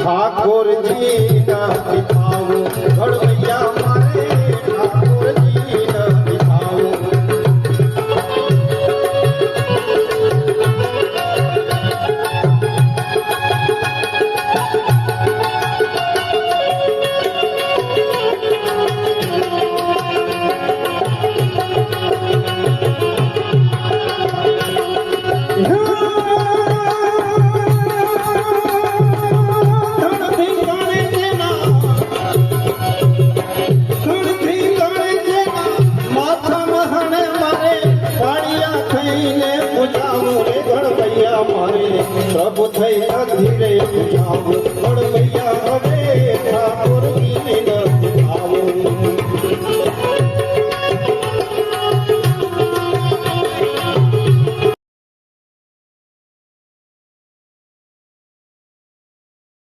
ठाकुर जी न बिठाऊं घड़वैया मारे ठाकुर जी न बिठाऊं प्रभु थई धीरे जाऊं घड़वैया